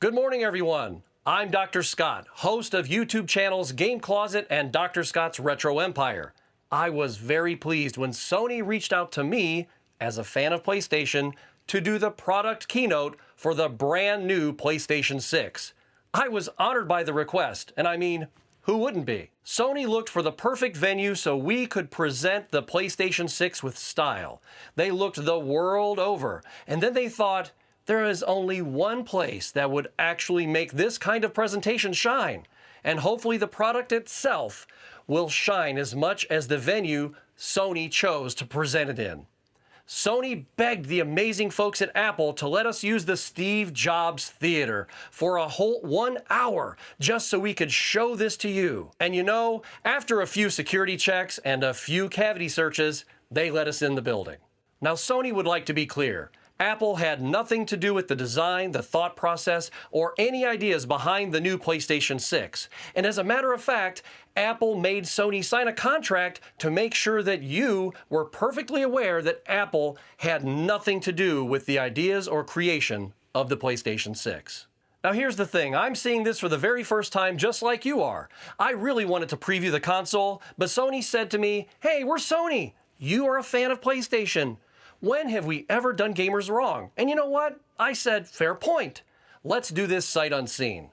Good morning, everyone. I'm Dr. Scott, host of YouTube channels Game Closet and Dr. Scott's Retro Empire. I was very pleased when Sony reached out to me, as a fan of PlayStation, to do the product keynote for the brand new PlayStation 6. I was honored by the request, and I mean, who wouldn't be? Sony looked for the perfect venue so we could present the PlayStation 6 with style. They looked the world over, and then they thought, there is only one place that would actually make this kind of presentation shine, and hopefully the product itself will shine as much as the venue Sony chose to present it in. Sony begged the amazing folks at Apple to let us use the Steve Jobs Theater for a whole 1 hour just so we could show this to you. And you know, after a few security checks and a few cavity searches, they let us in the building. Now, Sony would like to be clear. Apple had nothing to do with the design, the thought process, or any ideas behind the new PlayStation 6. And as a matter of fact, Apple made Sony sign a contract to make sure that you were perfectly aware that Apple had nothing to do with the ideas or creation of the PlayStation 6. Now here's the thing, I'm seeing this for the very first time just like you are. I really wanted to preview the console, but Sony said to me, hey, we're Sony. You are a fan of PlayStation. When have we ever done gamers wrong? And you know what? I said, fair point. Let's do this sight unseen.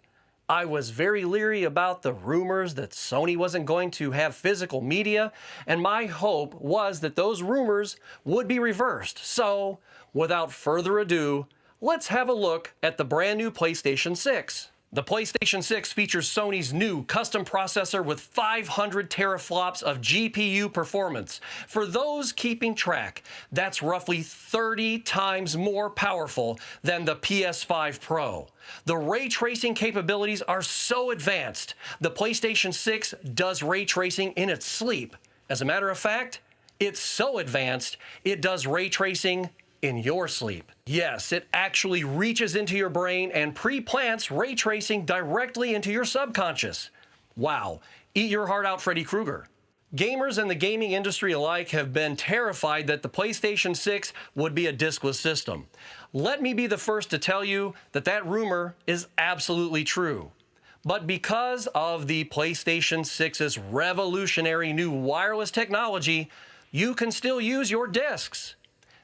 I was very leery about the rumors that Sony wasn't going to have physical media, and my hope was that those rumors would be reversed. So, without further ado, let's have a look at the brand new PlayStation 6. The PlayStation 6 features Sony's new custom processor with 500 teraflops of GPU performance. For those keeping track, that's roughly 30 times more powerful than the PS5 Pro. The ray tracing capabilities are so advanced, the PlayStation 6 does ray tracing in its sleep. As a matter of fact, it's so advanced, it does ray tracing in your sleep. Yes, it actually reaches into your brain and pre-plants ray tracing directly into your subconscious. Wow, eat your heart out, Freddy Krueger. Gamers and the gaming industry alike have been terrified that the PlayStation 6 would be a diskless system. Let me be the first to tell you that that rumor is absolutely true. But because of the PlayStation 6's revolutionary new wireless technology, you can still use your discs.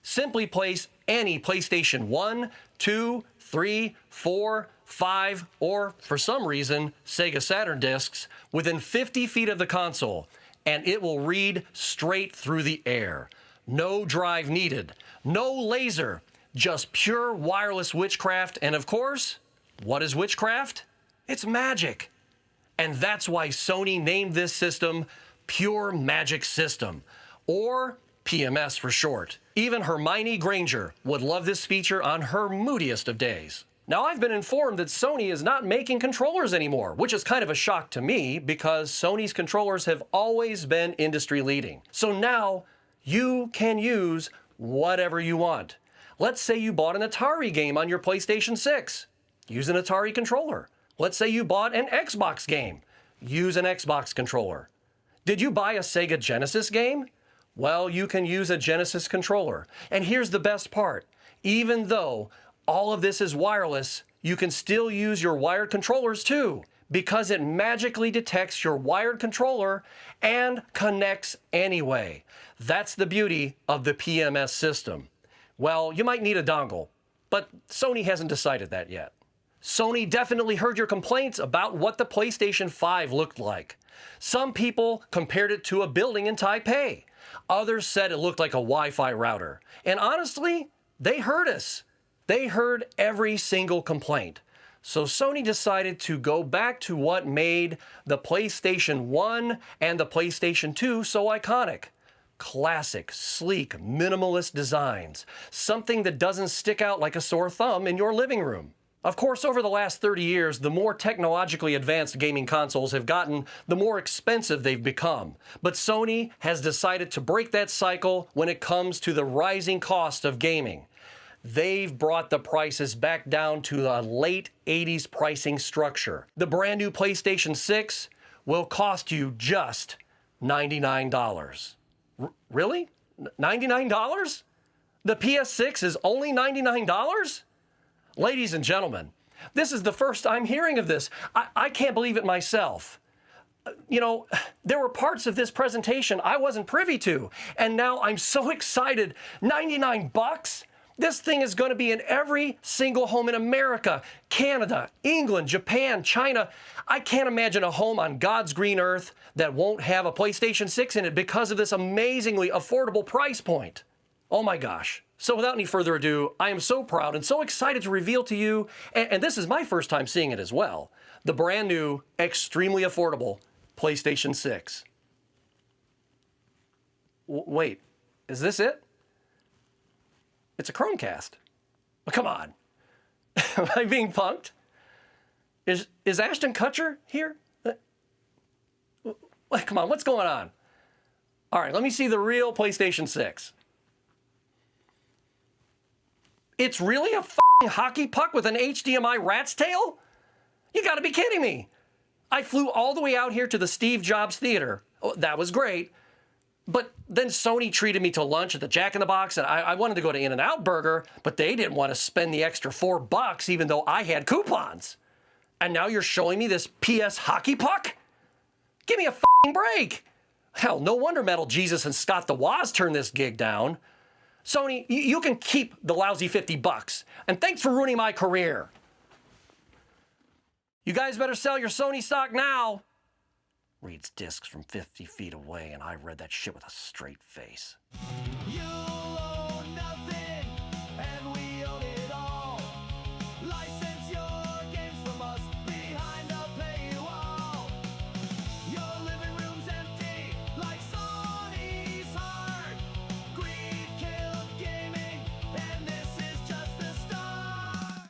Simply place any PlayStation 1, 2, 3, 4, 5, or, for some reason, Sega Saturn discs within 50 feet of the console, and it will read straight through the air. No drive needed, no laser, just pure wireless witchcraft, and of course, what is witchcraft? It's magic. And that's why Sony named this system Pure Magic System, or PMS for short. Even Hermione Granger would love this feature on her moodiest of days. Now, I've been informed that Sony is not making controllers anymore, which is kind of a shock to me because Sony's controllers have always been industry leading. So now you can use whatever you want. Let's say you bought an Atari game on your PlayStation 6. Use an Atari controller. Let's say you bought an Xbox game. Use an Xbox controller. Did you buy a Sega Genesis game? Well, you can use a Genesis controller. And here's the best part. Even though all of this is wireless, you can still use your wired controllers too, because it magically detects your wired controller and connects anyway. That's the beauty of the PMS system. Well, you might need a dongle, but Sony hasn't decided that yet. Sony definitely heard your complaints about what the PlayStation 5 looked like. Some people compared it to a building in Taipei. Others said it looked like a Wi-Fi router. And honestly, they heard us. They heard every single complaint. So Sony decided to go back to what made the PlayStation 1 and the PlayStation 2 so iconic. Classic, sleek, minimalist designs. Something that doesn't stick out like a sore thumb in your living room. Of course, over the last 30 years, the more technologically advanced gaming consoles have gotten, the more expensive they've become. But Sony has decided to break that cycle when it comes to the rising cost of gaming. They've brought the prices back down to a late 80s pricing structure. The brand new PlayStation 6 will cost you just $99. Really? $99? The PS6 is only $99? Ladies and gentlemen, This is the first I'm hearing of this. I can't believe it myself. You know, there were parts of this presentation I wasn't privy to, and now I'm so excited. 99 bucks? This thing is going to be in every single home in America, Canada, England, Japan, China. I can't imagine a home on God's green earth that won't have a PlayStation 6 in it because of this amazingly affordable price point. Oh my gosh. So without any further ado, I am so proud and so excited to reveal to you, and this is my first time seeing it as well, the brand new, extremely affordable PlayStation 6. Wait, is this it? It's a Chromecast. Oh, come on. Am I being punked? Is Ashton Kutcher here? Come on, what's going on? All right, let me see the real PlayStation 6. It's really a f***ing hockey puck with an HDMI rat's tail? You gotta be kidding me. I flew all the way out here to the Steve Jobs Theater. Oh, that was great. But then Sony treated me to lunch at the Jack in the Box, and I wanted to go to In-N-Out Burger, but they didn't want to spend the extra $4 even though I had coupons. And now you're showing me this PS hockey puck? Give me a f***ing break. Hell, no wonder Metal Jesus and Scott the Woz turned this gig down. Sony, you can keep the lousy $50, and thanks for ruining my career. You guys better sell your Sony stock now. Reads discs from 50 feet away, and I read that shit with a straight face.